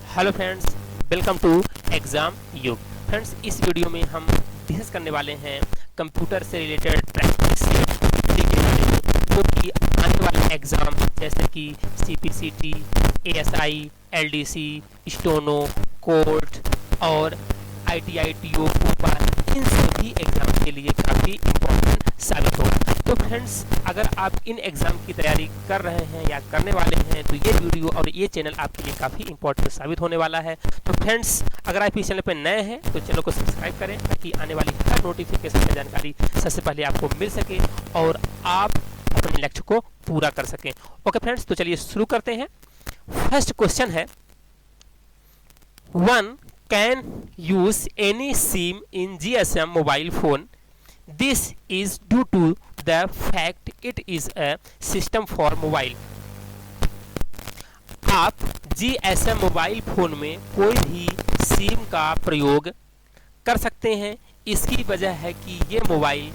Hello friends, welcome to exam Yug. Friends, इस video में हम डिस्कस करने वाले हैं कंप्यूटर से रिलेटेड प्रैक्टिस के बारे में, जो कि आने वाले एग्ज़ाम जैसे कि CPCT, ASI, LDC, steno, court और ITI, TO, ऊपा, इन सभी एग्ज़ाम के लिए काफ़ी इम्पोर्टेंट साबित होगा। तो फ्रेंड्स, अगर आप इन एग्ज़ाम की तैयारी कर रहे हैं या करने वाले हैं तो ये वीडियो और ये चैनल आपके लिए काफ़ी इंपॉर्टेंट साबित होने वाला है। तो फ्रेंड्स, अगर आप इस चैनल पर नए हैं तो चैनल को सब्सक्राइब करें ताकि आने वाली हर नोटिफिकेशन की जानकारी सबसे पहले आपको मिल सके और आप अपने लक्ष्य को पूरा कर सकें। ओके फ्रेंड्स, तो चलिए शुरू करते हैं। फर्स्ट क्वेश्चन है, one can use any SIM in GSM mobile phone. This is due to the fact it is a system for mobile. आप GSM मोबाइल फोन में कोई भी सिम का प्रयोग कर सकते हैं। इसकी वजह है कि ये मोबाइल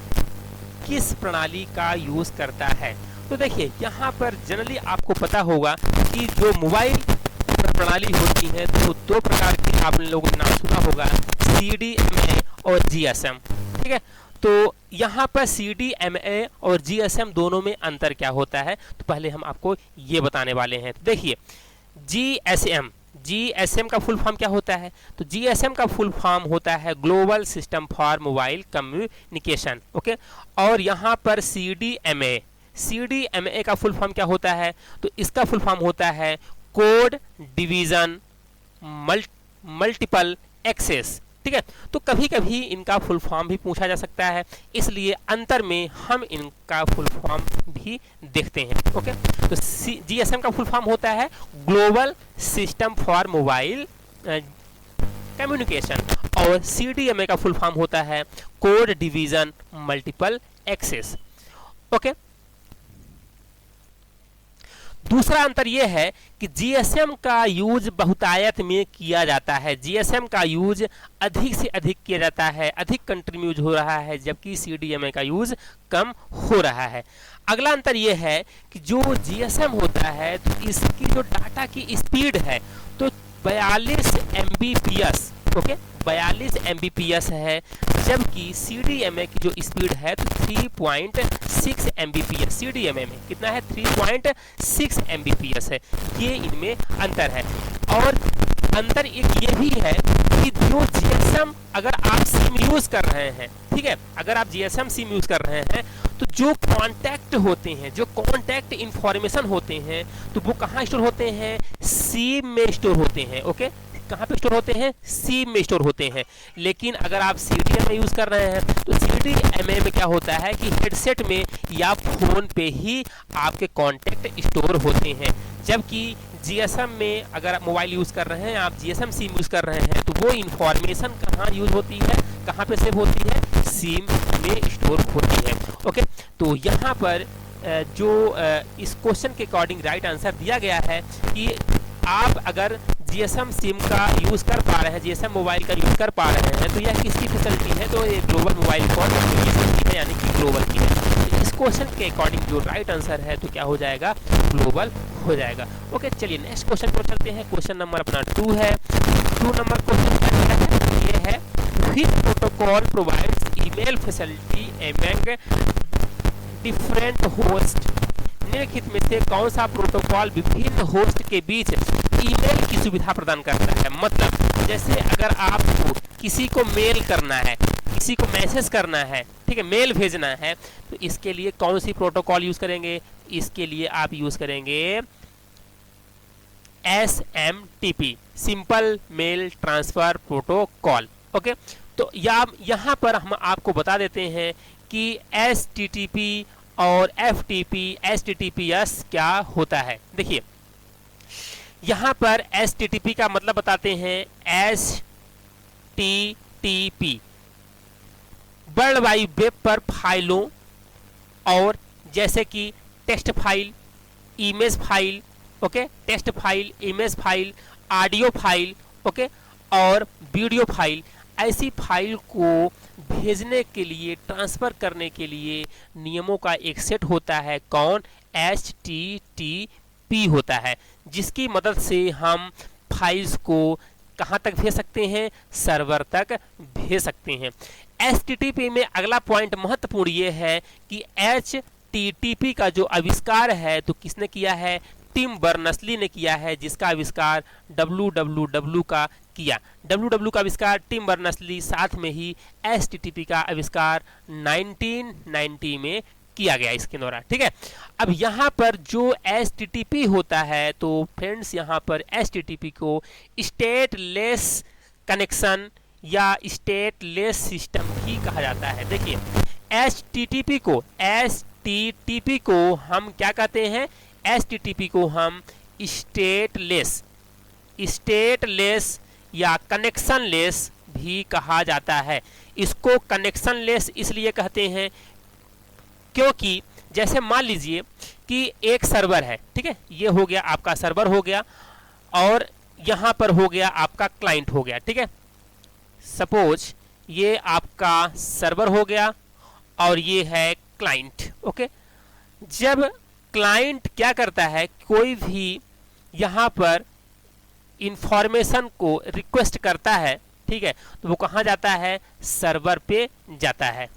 किस प्रणाली का यूज़ करता है। तो देखिए, यहाँ पर जनरली आपको पता होगा कि जो मोबाइल प्रणाली होती है तो दो प्रकार की आप लोगों ने नाम सुना होगा, CDMA और GSM। ठीक है, तो यहाँ पर CDMA और GSM दोनों में अंतर क्या होता है, तो पहले हम आपको ये बताने वाले हैं। तो देखिए, GSM का फुल फॉर्म क्या होता है, तो GSM का फुल फॉर्म होता है global system for mobile communication. Okay, और यहाँ पर CDMA का फुल फॉर्म क्या होता है, तो इसका फुल फॉर्म होता है कोड डिवीज़न मल्टीपल एक्सेस। ठीक है, तो कभी कभी इनका फुल फॉर्म भी पूछा जा सकता है, इसलिए अंतर में हम इनका फुल फॉर्म भी देखते हैं। ओके, तो GSM का फुल फॉर्म होता है global system for mobile communication और CDMA का फुल फॉर्म होता है code division multiple access. Okay, दूसरा अंतर यह है कि GSM का यूज बहुतायत में किया जाता है। GSM का यूज अधिक से अधिक किया जाता है, अधिक कंट्री में यूज हो रहा है, जबकि CDMA का यूज कम हो रहा है। अगला अंतर यह है कि जो GSM होता है तो इसकी जो डाटा की स्पीड है तो 42 Mbps। ओके, 42 Mbps है, जबकि CDMA की जो स्पीड है तो 3.6 Mbps। CDMA में कितना है, 3.6 Mbps है। ये इनमें अंतर है। और अंतर एक ये भी है कि जो GSM अगर आप सिम यूज कर रहे हैं, ठीक है, अगर आप GSM सिम यूज कर रहे हैं तो जो कॉन्टैक्ट होते हैं, जो कॉन्टैक्ट इंफॉर्मेशन होते हैं, तो वो कहाँ स्टोर होते हैं, सिम में स्टोर होते हैं। ओके, कहाँ पे स्टोर होते हैं, सिम में स्टोर होते हैं। लेकिन अगर आप CDMA यूज कर रहे हैं तो CDMA में क्या होता है कि हेडसेट में या फोन पे ही आपके कॉन्टैक्ट स्टोर होते हैं, जबकि GSM में अगर आप मोबाइल यूज कर रहे हैं, आप GSM सिम यूज कर रहे हैं, तो वो इंफॉर्मेशन कहाँ यूज होती है, कहाँ पे सेव होती है, सिम में स्टोर होती है। ओके, तो यहाँ पर जो इस क्वेश्चन के अकॉर्डिंग राइट आंसर दिया गया है कि आप अगर GSM सिम का यूज़ कर पा रहे हैं, GSM मोबाइल का यूज़ कर पा रहे हैं, तो यह किसकी फैसिलिटी है, तो ये ग्लोबल मोबाइल फोन की है, यानी कि ग्लोबल की है। तो इस क्वेश्चन के अकॉर्डिंग जो राइट आंसर है तो क्या हो जाएगा, ग्लोबल हो जाएगा। ओके, चलिए नेक्स्ट क्वेश्चन पर चलते हैं। क्वेश्चन नंबर अपना 2 है। 2 नंबर क्वेश्चन क्या है, ये है which protocol provides email facility among different host. निम्नलिखित में से कौन सा प्रोटोकॉल विभिन्न होस्ट के बीच ईमेल की सुविधा प्रदान करता है। मतलब जैसे अगर आपको किसी को मेल करना है, किसी को मैसेज करना है, ठीक है, मेल भेजना है, तो इसके लिए कौन सी प्रोटोकॉल यूज करेंगे, इसके लिए आप यूज करेंगे SMTP, simple mail transfer protocol. Okay, तो यहाँ पर हम आपको बता देते हैं कि STTP और FTP HTTPS क्या होता है। देखिए, यहाँ पर STTP का मतलब बताते हैं, STTP वर्ल्ड वाइड वेब पर फाइलों और जैसे कि text file, image file, okay, text file, image file, audio file, okay, और वीडियो फाइल, ऐसी फाइल को भेजने के लिए, ट्रांसफ़र करने के लिए नियमों का एक सेट होता है। कौन, HTTP होता है, जिसकी मदद से हम फाइल्स को कहाँ तक भेज सकते हैं, सर्वर तक भेज सकते हैं। HTTP में अगला पॉइंट महत्वपूर्ण ये है कि HTTP का जो आविष्कार है तो किसने किया है, टिम बर्नर्स-ली ने किया है, जिसका आविष्कार www का किया। www का आविष्कार टिम बर्नर्स-ली, साथ में ही HTTP का आविष्कार 1990 में किया गया इसके द्वारा, ठीक है। अब यहाँ पर जो HTTP होता है तो फ्रेंड्स यहाँ पर HTTP को स्टेटलेस कनेक्शन या स्टेटलेस सिस्टम भी कहा जाता है। देखिए HTTP को हम क्या कहते हैं, HTTP को हम स्टेटलेस या कनेक्शनलेस भी कहा जाता है। इसको कनेक्शनलेस इसलिए कहते हैं क्योंकि जैसे मान लीजिए कि एक सर्वर है, ठीक है, ये हो गया आपका सर्वर हो गया और यहाँ पर हो गया आपका क्लाइंट हो गया, ठीक है। सपोज ये आपका सर्वर हो गया और ये है क्लाइंट, ओके। जब क्लाइंट क्या करता है, कोई भी यहाँ पर इंफॉर्मेशन को रिक्वेस्ट करता है, ठीक है, तो वो कहाँ जाता है, सर्वर पे जाता है।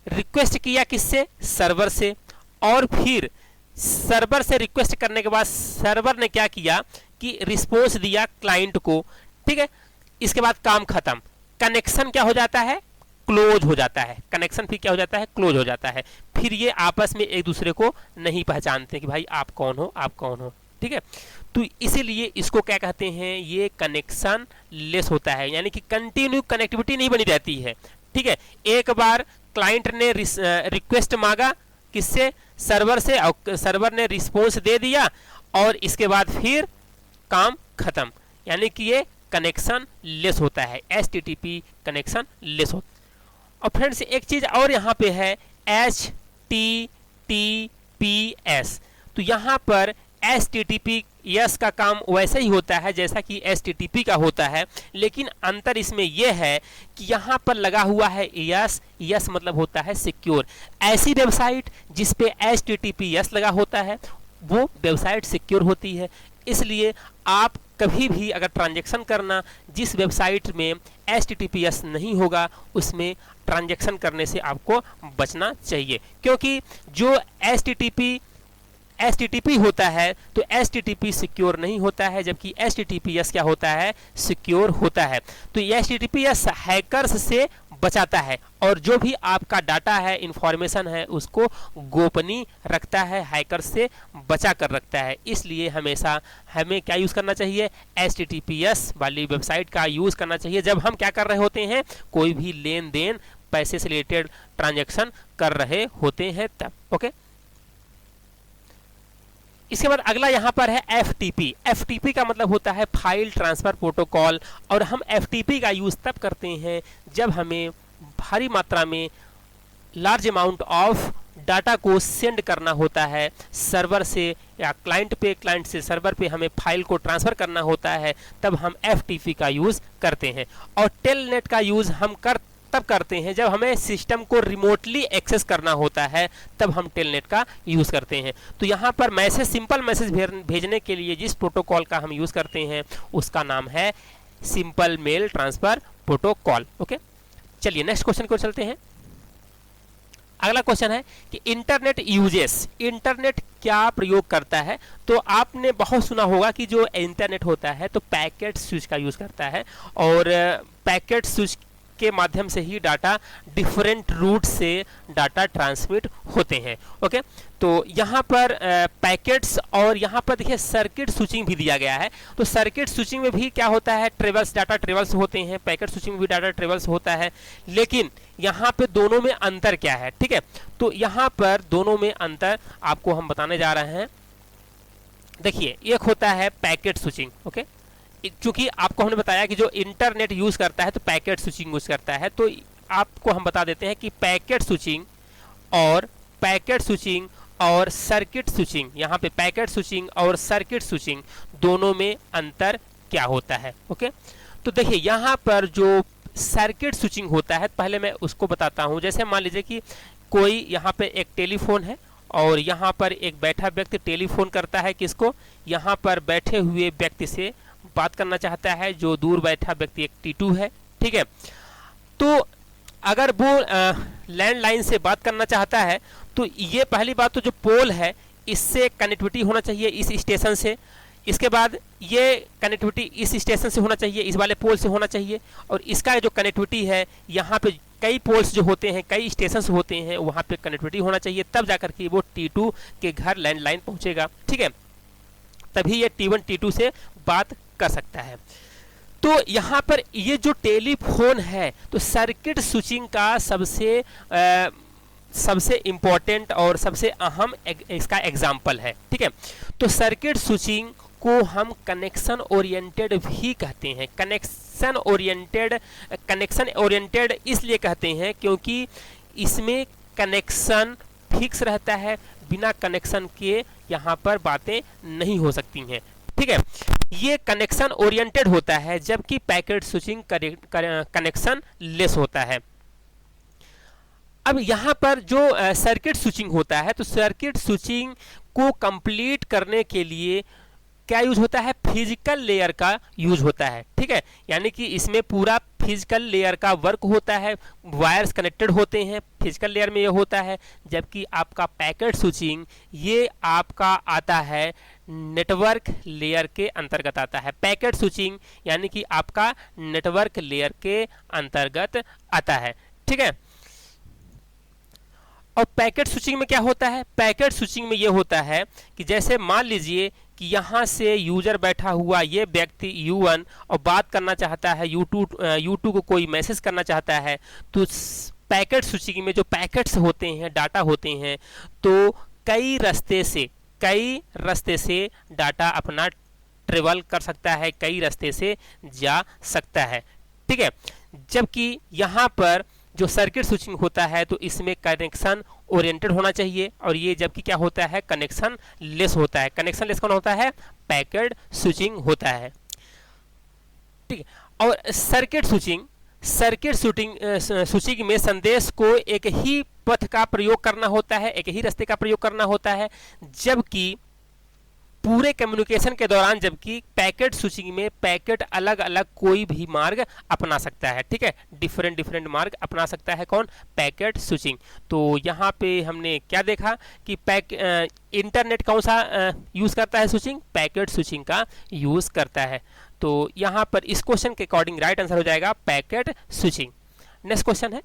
रिक्वेस्ट किया किससे, सर्वर से, और फिर सर्वर से रिक्वेस्ट करने के बाद सर्वर ने क्या किया कि रिस्पॉन्स दिया क्लाइंट को, ठीक है। इसके बाद काम खत्म, कनेक्शन क्या हो जाता है, क्लोज हो जाता है। कनेक्शन फिर क्या हो जाता है, क्लोज हो जाता है। फिर ये आपस में एक दूसरे को नहीं पहचानते कि भाई आप कौन हो, आप कौन हो, ठीक है। तो इसीलिए इसको क्या कहते हैं, ये कनेक्शन लेस होता है, यानी कि कंटिन्यू कनेक्टिविटी नहीं बनी रहती है, ठीक है। एक बार क्लाइंट ने रिक्वेस्ट मांगा किससे, सर्वर से, और सर्वर ने रिस्पॉन्स दे दिया और इसके बाद फिर काम खत्म, यानी कि ये कनेक्शन लेस होता है, HTTP कनेक्शन लेस होता है। और फ्रेंड्स एक चीज और यहाँ पे है HTTPS, तो यहाँ पर HTTPS का काम वैसे ही होता है जैसा कि HTTP का होता है, लेकिन अंतर इसमें यह है कि यहाँ पर लगा हुआ है यस मतलब होता है सिक्योर। ऐसी वेबसाइट जिस पे HTTPS लगा होता है वो वेबसाइट सिक्योर होती है। इसलिए आप कभी भी अगर ट्रांजैक्शन करना, जिस वेबसाइट में HTTPS नहीं होगा उसमें ट्रांजैक्शन करने से आपको बचना चाहिए, क्योंकि जो HTTP होता है तो HTTP सिक्योर नहीं होता है, जबकि HTTPS क्या होता है, सिक्योर होता है। तो ये HTTPS हैकर्स से बचाता है और जो भी आपका डाटा है, इंफॉर्मेशन है, उसको गोपनीय रखता है, हैकर से बचा कर रखता है। इसलिए हमेशा हमें क्या यूज़ करना चाहिए, HTTPS वाली वेबसाइट का यूज़ करना चाहिए जब हम क्या कर रहे होते हैं, कोई भी लेन देन पैसे से रिलेटेड ट्रांजैक्शन कर रहे होते हैं तब, ओके। इसके बाद अगला यहाँ पर है FTP। FTP का मतलब होता है फाइल ट्रांसफर प्रोटोकॉल, और हम FTP का यूज़ तब करते हैं जब हमें भारी मात्रा में लार्ज अमाउंट ऑफ डाटा को सेंड करना होता है सर्वर से या क्लाइंट पे, क्लाइंट से सर्वर पे हमें फाइल को ट्रांसफ़र करना होता है, तब हम FTP का यूज़ करते हैं। और टेलनेट का यूज़ हम तब करते हैं जब हमें सिस्टम को रिमोटली एक्सेस करना होता है, तब हम टेलनेट का यूज़ करते हैं। तो यहाँ पर मैसेज, सिंपल मैसेज भेजने के लिए जिस प्रोटोकॉल का हम यूज़ करते हैं उसका नाम है simple mail transfer protocol, okay. चलिए नेक्स्ट क्वेश्चन को चलते हैं। अगला क्वेश्चन है कि इंटरनेट यूजेस, इंटरनेट क्या प्रयोग करता है। तो आपने बहुत सुना होगा कि जो इंटरनेट होता है तो पैकेट स्विच का यूज़ करता है, और पैकेट स्विच के माध्यम से ही डाटा डिफरेंट रूट से डाटा ट्रांसमिट होते हैं, ओके। तो यहाँ पर पैकेट्स, और यहाँ पर देखिए सर्किट स्विचिंग भी दिया गया है। तो सर्किट स्विचिंग में भी क्या होता है, ट्रेवल्स, डाटा ट्रेवल्स होते हैं। पैकेट स्विचिंग में भी डाटा ट्रेवल्स होता है, लेकिन यहाँ पे दोनों में अंतर क्या है, ठीक है। तो यहाँ पर दोनों में अंतर आपको हम बताने जा रहे हैं। देखिए एक होता है पैकेट स्विचिंग, ओके। चूंकि आपको हमने बताया कि जो इंटरनेट यूज़ करता है तो पैकेट स्विचिंग यूज़ करता है, तो आपको हम बता देते हैं कि पैकेट स्विचिंग और सर्किट स्विचिंग, यहाँ पे पैकेट स्विचिंग और सर्किट स्विचिंग दोनों में अंतर क्या होता है, ओके। तो देखिए यहाँ पर जो सर्किट स्विचिंग होता है, पहले मैं उसको बताता हूँ। जैसे मान लीजिए कि कोई यहाँ पे एक टेलीफोन है और यहाँ पर एक बैठा व्यक्ति टेलीफोन करता है किसको, यहाँ पर बैठे हुए व्यक्ति से बात करना चाहता है, जो दूर बैठा व्यक्ति एक T2 है, ठीक है। तो अगर वो लैंडलाइन से बात करना चाहता है तो ये पहली बात तो जो पोल है इससे कनेक्टिविटी होना चाहिए इस स्टेशन से, इसके बाद ये कनेक्टिविटी इस स्टेशन से होना चाहिए, इस वाले पोल से होना चाहिए, और इसका जो कनेक्टिविटी है यहाँ पे कई पोल्स जो होते हैं, कई स्टेशंस होते हैं, वहाँ पे कनेक्टिविटी होना चाहिए, तब जाकर के वो T2 के घर लैंडलाइन पहुँचेगा, ठीक है। तभी ये T1 T2 से बात कर सकता है। तो यहाँ पर ये जो टेलीफोन है तो सर्किट स्विचिंग का सबसे इम्पोर्टेंट और सबसे अहम इसका एग्जाम्पल है, ठीक है। तो सर्किट स्विचिंग को हम कनेक्शन ओरिएंटेड भी कहते हैं। कनेक्शन ओरिएंटेड इसलिए कहते हैं क्योंकि इसमें कनेक्शन फिक्स रहता है, बिना कनेक्शन के यहाँ पर बातें नहीं हो सकती हैं, ठीक है। ये कनेक्शन ओरिएंटेड होता है, जबकि पैकेट स्विचिंग कनेक्शन लेस होता है। अब यहाँ पर जो सर्किट स्विचिंग होता है, तो सर्किट स्विचिंग को कंप्लीट करने के लिए क्या यूज होता है, फिजिकल लेयर का यूज होता है, ठीक है। यानी कि इसमें पूरा फिजिकल लेयर का वर्क होता है, वायर्स कनेक्टेड होते हैं, फिजिकल लेयर में ये होता है। जबकि आपका पैकेट स्विचिंग ये आपका आता है नेटवर्क लेयर के अंतर्गत आता है। पैकेट स्विचिंग यानी कि आपका नेटवर्क लेयर के अंतर्गत आता है, ठीक है। और पैकेट स्विचिंग में क्या होता है, पैकेट स्विचिंग में ये होता है कि जैसे मान लीजिए कि यहाँ से यूजर बैठा हुआ ये व्यक्ति U1 और बात करना चाहता है U2 को कोई मैसेज करना चाहता है, तो पैकेट स्विचिंग में जो पैकेट्स होते हैं, डाटा होते हैं, तो कई रास्ते से डाटा अपना ट्रेवल कर सकता है, कई रास्ते से जा सकता है, ठीक है। जबकि यहाँ पर जो सर्किट स्विचिंग होता है तो इसमें कनेक्शन ओरिएंटेड होना चाहिए, और ये जबकि क्या होता है, कनेक्शन लेस होता है। कनेक्शन लेस कौन होता है, पैकेट स्विचिंग होता है, ठीक है। और सर्किट स्विचिंग में संदेश को एक ही पथ का प्रयोग करना होता है, एक ही रास्ते का प्रयोग करना होता है, जबकि पूरे कम्युनिकेशन के दौरान जबकि पैकेट स्विचिंग में पैकेट अलग अलग कोई भी मार्ग अपना सकता है, ठीक है। डिफरेंट मार्ग अपना सकता है कौन, पैकेट स्विचिंग। तो यहाँ पे हमने क्या देखा कि इंटरनेट कौन सा यूज़ करता है, स्विचिंग, पैकेट स्विचिंग का यूज़ करता है। तो यहाँ पर इस क्वेश्चन के अकॉर्डिंग राइट आंसर हो जाएगा पैकेट स्विचिंग। नेक्स्ट क्वेश्चन है,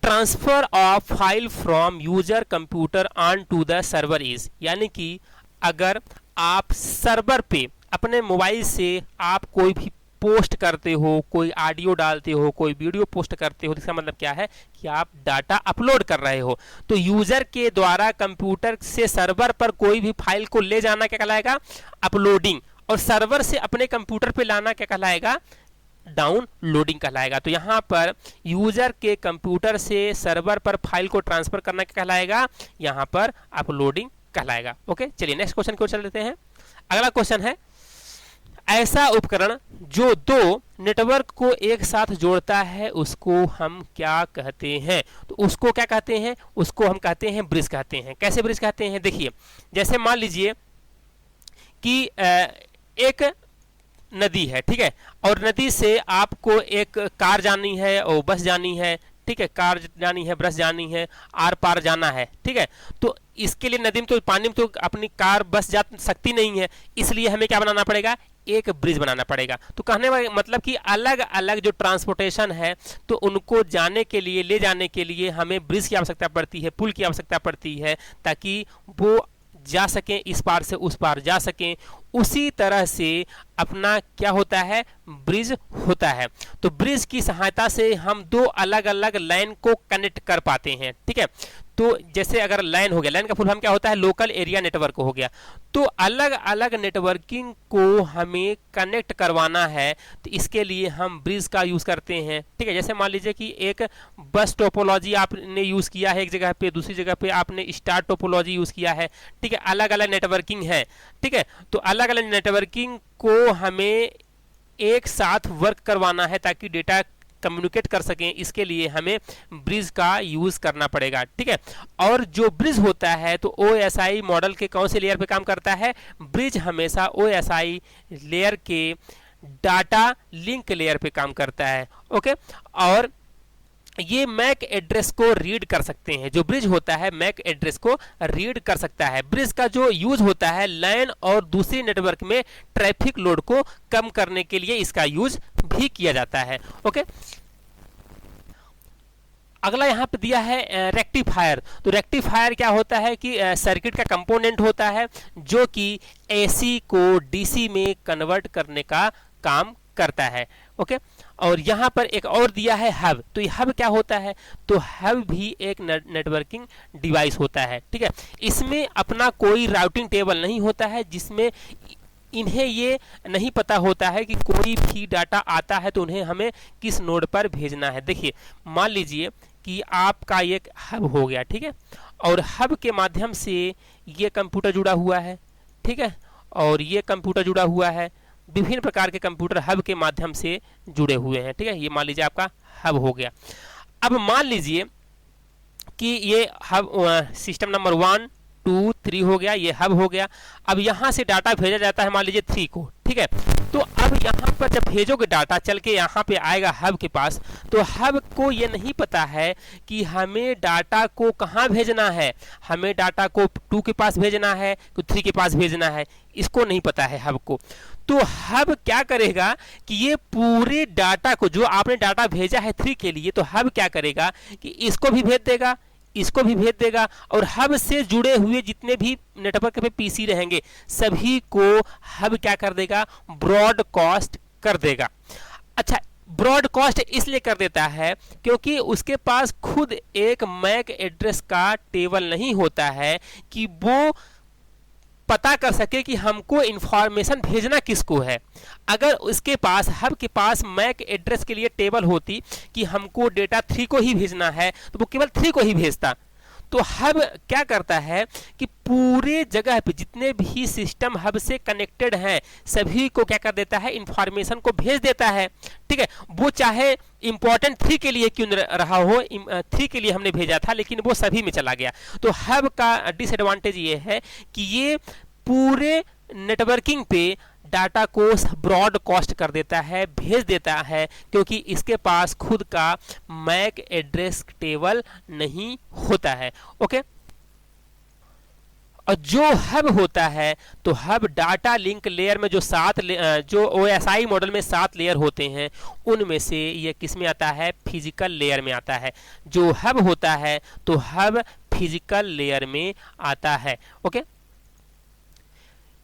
transfer of file from user computer on to the server is, यानी कि अगर आप सर्वर पे अपने मोबाइल से आप कोई भी पोस्ट करते हो, कोई ऑडियो डालते हो, कोई वीडियो पोस्ट करते हो, तो इसका मतलब क्या है कि आप डाटा अपलोड कर रहे हो। तो यूजर के द्वारा कंप्यूटर से सर्वर पर कोई भी फाइल को ले जाना क्या कहलाएगा, अपलोडिंग, और सर्वर से अपने कंप्यूटर पे लाना क्या कहलाएगा, डाउनलोडिंग कहलाएगा। तो यहाँ पर यूजर के कंप्यूटर से सर्वर पर फाइल को ट्रांसफर करना क्या कहलाएगा, यहाँ पर अपलोडिंग कहलाएगा। ओके, चलिए नेक्स्ट क्वेश्चन की ओर चल लेते हैं। अगला क्वेश्चन है, ऐसा उपकरण जो दो नेटवर्क को एक साथ जोड़ता है उसको हम क्या कहते हैं, तो उसको क्या कहते हैं, उसको हम कहते हैं ब्रिज कहते हैं। कैसे ब्रिज कहते हैं, देखिए जैसे मान लीजिए कि एक नदी है, ठीक है, और नदी से आपको एक कार जानी है और बस जानी है, ठीक है, कार जानी है, बस जानी है, आर पार जाना है, ठीक है। तो इसके लिए नदी में तो पानी में तो अपनी कार बस जा सकती नहीं है, इसलिए हमें क्या बनाना पड़ेगा, एक ब्रिज बनाना पड़ेगा। तो कहने का मतलब कि अलग अलग जो ट्रांसपोर्टेशन है तो उनको जाने के लिए, ले जाने के लिए हमें ब्रिज की आवश्यकता पड़ती है, पुल की आवश्यकता पड़ती है, ताकि वो जा सकें, इस पार से उस पार जा सकें। उसी तरह से अपना क्या होता है, ब्रिज होता है। तो ब्रिज की सहायता से हम दो अलग अलग लाइन को कनेक्ट कर पाते हैं, ठीक है। तो जैसे अगर लाइन हो गया, लाइन का फुल फॉर्म क्या होता है, लोकल एरिया नेटवर्क हो गया। तो अलग अलग नेटवर्किंग को हमें कनेक्ट करवाना है, तो इसके लिए हम ब्रिज का यूज़ करते हैं, ठीक है। जैसे मान लीजिए कि एक बस टोपोलॉजी आपने यूज़ किया है एक जगह पे, दूसरी जगह पे आपने स्टार टोपोलॉजी यूज़ किया है, ठीक है, अलग अलग नेटवर्किंग है, ठीक है। तो अलग अलग नेटवर्किंग को हमें एक साथ वर्क करवाना है ताकि डेटा कम्युनिकेट कर सकें, इसके लिए हमें ब्रिज का यूज़ करना पड़ेगा, ठीक है। और जो ब्रिज होता है तो OSI मॉडल के कौन से लेयर पे काम करता है? ब्रिज हमेशा OSI लेयर के डाटा लिंक लेयर पे काम करता है, ओके। और ये मैक एड्रेस को रीड कर सकते हैं, जो ब्रिज होता है मैक एड्रेस को रीड कर सकता है। ब्रिज का जो यूज होता है लैन और दूसरे नेटवर्क में ट्रैफिक लोड को कम करने के लिए इसका यूज भी किया जाता है, ओके। अगला यहाँ पे दिया है रेक्टिफायर। तो रेक्टिफायर क्या होता है कि सर्किट का कंपोनेंट होता है जो कि AC को DC में कन्वर्ट करने का काम करता है, ओके। और यहाँ पर एक और दिया है हब। तो ये हब क्या होता है? तो हब भी एक नेटवर्किंग डिवाइस होता है, ठीक है। इसमें अपना कोई राउटिंग टेबल नहीं होता है, जिसमें इन्हें ये नहीं पता होता है कि कोई भी डाटा आता है तो उन्हें हमें किस नोड पर भेजना है। देखिए, मान लीजिए कि आपका एक हब हो गया, ठीक है, और हब के माध्यम से ये कंप्यूटर जुड़ा हुआ है, ठीक है, और ये कंप्यूटर जुड़ा हुआ है। विभिन्न प्रकार के कंप्यूटर हब के माध्यम से जुड़े हुए हैं, ठीक है। ये मान लीजिए आपका हब हो गया। अब मान लीजिए कि ये हब सिस्टम नंबर 1 2 3 हो गया, ये हब हो गया। अब यहाँ से डाटा भेजा जाता है मान लीजिए 3 को, ठीक है। तो अब यहाँ पर जब भेजोगे डाटा चल के यहाँ पे आएगा हब के पास, तो हब को ये नहीं पता है कि हमें डाटा को कहाँ भेजना है। हमें डाटा को 2 के पास भेजना है कि 3 के पास भेजना है, इसको नहीं पता है हब को। तो हब क्या करेगा कि ये पूरे डाटा को, जो आपने डाटा भेजा है 3 के लिए, तो हब क्या करेगा कि इसको भी भेज देगा, इसको भी भेज देगा, और हब से जुड़े हुए जितने भी नेटवर्क पे PC रहेंगे सभी को हब क्या कर देगा? ब्रॉडकास्ट कर देगा। अच्छा, ब्रॉडकास्ट इसलिए कर देता है क्योंकि उसके पास खुद एक मैक एड्रेस का टेबल नहीं होता है कि वो पता कर सके कि हमको इंफॉर्मेशन भेजना किसको है। अगर उसके पास, हब के पास मैक एड्रेस के लिए टेबल होती कि हमको डेटा 3 को ही भेजना है, तो वो केवल 3 को ही भेजता। तो हब क्या करता है कि पूरे जगह पे जितने भी सिस्टम हब से कनेक्टेड हैं सभी को क्या कर देता है? इंफॉर्मेशन को भेज देता है, ठीक है। वो चाहे इंपॉर्टेंट 3 के लिए क्यों रहा हो, 3 के लिए हमने भेजा था लेकिन वो सभी में चला गया। तो हब का डिसएडवांटेज ये है कि ये पूरे नेटवर्किंग पे डाटा को ब्रॉडकास्ट कर देता है, भेज देता है, क्योंकि इसके पास खुद का मैक एड्रेस टेबल नहीं होता है, ओके। और जो हब होता है, तो हब डाटा लिंक लेयर में जो जो OSI मॉडल में 7 लेयर होते हैं, उनमें से ये किस में आता है? फिजिकल लेयर में आता है। जो हब होता है तो हब फिजिकल लेयर में आता है, ओके।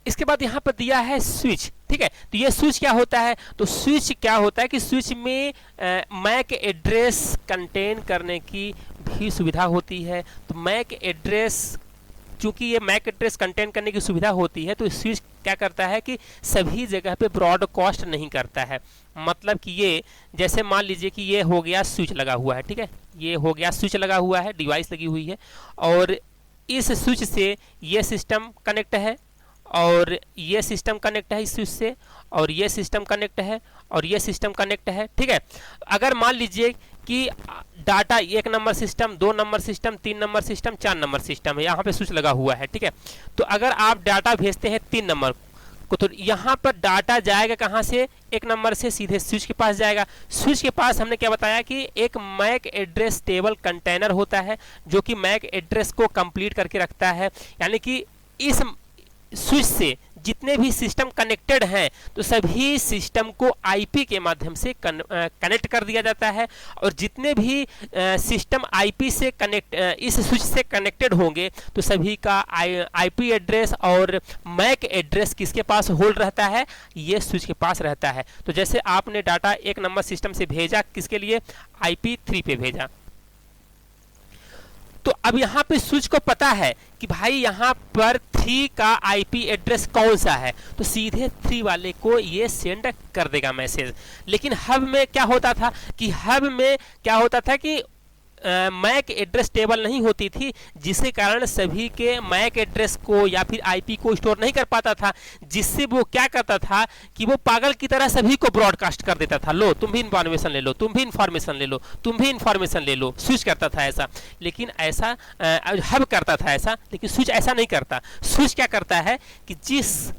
इसके बाद यहाँ पर दिया है स्विच, ठीक है। तो ये स्विच क्या होता है? तो स्विच क्या होता है कि स्विच में मैक एड्रेस कंटेन करने की भी सुविधा होती है। तो मैक एड्रेस, चूंकि ये मैक एड्रेस कंटेन करने की सुविधा होती है, तो स्विच क्या करता है कि सभी जगह पे ब्रॉडकास्ट नहीं करता है। मतलब कि ये, जैसे मान लीजिए कि ये हो गया स्विच लगा हुआ है, ठीक है, ये हो गया स्विच लगा हुआ है, डिवाइस लगी हुई है, और इस स्विच से ये सिस्टम कनेक्ट है, और ये सिस्टम कनेक्ट है इस स्विच से, और ये सिस्टम कनेक्ट है, और ये सिस्टम कनेक्ट है, ठीक है। अगर मान लीजिए कि data 1 number system, 2 number system, 3 number system, 4 number system है, यहाँ पे स्विच लगा हुआ है, ठीक है। तो अगर आप डाटा भेजते हैं 3 नंबर को, तो यहाँ पर डाटा जाएगा कहाँ से? 1 नंबर से सीधे स्विच के पास जाएगा। स्विच के पास हमने क्या बताया कि एक मैक एड्रेस टेबल कंटेनर होता है जो कि मैक एड्रेस को कंप्लीट करके रखता है। यानी कि इस स्विच से जितने भी सिस्टम कनेक्टेड हैं तो सभी सिस्टम को IP के माध्यम से कनेक्ट कर दिया जाता है, और जितने भी सिस्टम IP से इस स्विच से कनेक्टेड होंगे तो सभी का IP एड्रेस और मैक एड्रेस किसके पास होल्ड रहता है? ये स्विच के पास रहता है। तो जैसे आपने डाटा 1 नंबर सिस्टम से भेजा, किसके लिए? IP3 पे भेजा। तो अब यहाँ पे स्विच को पता है कि भाई यहाँ पर 3 का IP एड्रेस कौन सा है, तो सीधे 3 वाले को ये सेंड कर देगा मैसेज। लेकिन हब में क्या होता था कि हब में क्या होता था कि मैक एड्रेस टेबल नहीं होती थी, जिसके कारण सभी के मैक एड्रेस को या फिर आईपी को स्टोर नहीं कर पाता था, जिससे वो क्या करता था कि वो पागल की तरह सभी को ब्रॉडकास्ट कर देता था, लो तुम भी इंफॉर्मेशन ले लो, तुम भी इंफॉर्मेशन ले लो, तुम भी इंफॉर्मेशन ले लो, स्विच करता था ऐसा। लेकिन ऐसा हब करता था ऐसा, लेकिन स्विच ऐसा नहीं करता। स्विच क्या करता है कि जिस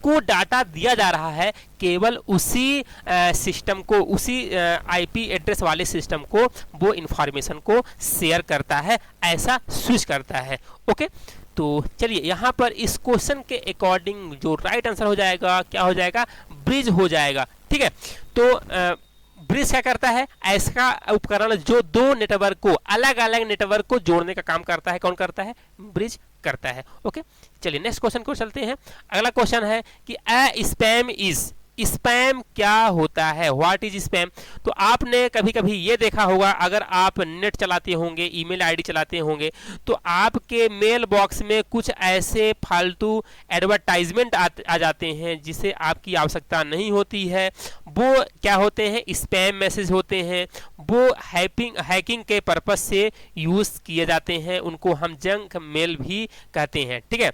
को डाटा दिया जा रहा है केवल उसी सिस्टम को, उसी आईपी एड्रेस वाले सिस्टम को वो इंफॉर्मेशन को शेयर करता है, ऐसा स्विच करता है। ओके, तो चलिए यहाँ पर इस क्वेश्चन के अकॉर्डिंग जो राइट आंसर हो जाएगा क्या हो जाएगा, ब्रिज हो जाएगा। ठीक है, तो ब्रिज क्या करता है, ऐसा उपकरण जो दो नेटवर्क को, अलग अलग नेटवर्क को जोड़ने का काम करता है। कौन करता है, ब्रिज करता है। ओके, चलिए नेक्स्ट क्वेश्चन को चलते हैं। अगला क्वेश्चन है कि स्पैम इज, स्पैम क्या होता है, व्हाट इज स्पैम। तो आपने कभी कभी ये देखा होगा, अगर आप नेट चलाते होंगे, ईमेल आईडी चलाते होंगे, तो आपके मेल बॉक्स में कुछ ऐसे फालतू एडवर्टाइजमेंट आ जाते हैं जिसे आपकी आवश्यकता नहीं होती है। वो क्या होते हैं, स्पैम मैसेज होते हैं। वो हैकिंग के पर्पज से यूज किए जाते हैं, उनको हम जंक मेल भी कहते हैं। ठीक है,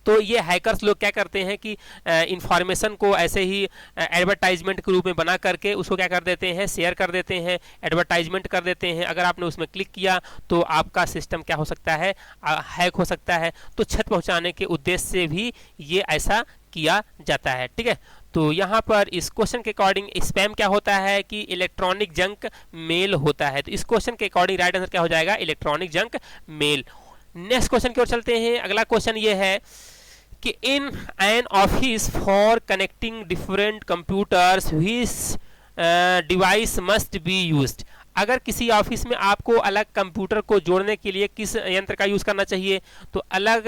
तो ये हैकर्स लोग क्या करते हैं कि इंफॉर्मेशन को ऐसे ही एडवर्टाइजमेंट के रूप में बना करके उसको क्या कर देते हैं, शेयर कर देते हैं, एडवर्टाइजमेंट कर देते हैं। अगर आपने उसमें क्लिक किया तो आपका सिस्टम क्या हो सकता है, हैक हो सकता है। तो क्षति पहुंचाने के उद्देश्य से भी ये ऐसा किया जाता है। ठीक है, तो यहाँ पर इस क्वेश्चन के अकॉर्डिंग स्पैम क्या होता है कि इलेक्ट्रॉनिक जंक मेल होता है। तो इस क्वेश्चन के अकॉर्डिंग राइट आंसर क्या हो जाएगा, electronic junk mail. Next question की ओर चलते हैं। अगला क्वेश्चन ये है कि in an office for connecting different computers which device must be used. अगर किसी ऑफिस में आपको अलग कंप्यूटर को जोड़ने के लिए किस यंत्र का यूज़ करना चाहिए, तो अलग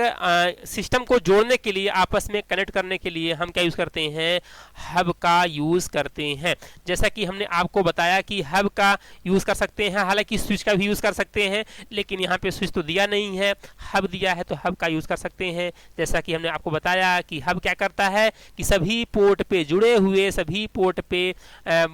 सिस्टम को जोड़ने के लिए, आपस में कनेक्ट करने के लिए हम क्या यूज़ करते हैं, हब का यूज़ करते हैं। जैसा कि हमने आपको बताया कि हब का यूज़ कर सकते हैं, हालांकि स्विच का भी यूज़ कर सकते हैं, लेकिन यहाँ पे स्विच तो दिया नहीं है, हब दिया है, तो हब का यूज़ कर सकते हैं। जैसा कि हमने आपको बताया कि हब क्या करता है कि सभी पोर्ट पे जुड़े हुए सभी पोर्ट पे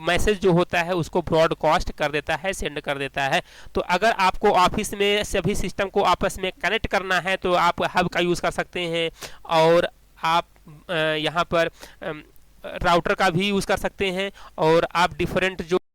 मैसेज जो होता है उसको ब्रॉडकास्ट कर देता है, सेंड कर देता है। तो अगर आपको ऑफिस में सभी सिस्टम को आपस में कनेक्ट करना है तो आप हब का यूज़ कर सकते हैं, और आप यहाँ पर राउटर का भी यूज़ कर सकते हैं, और आप डिफरेंट जो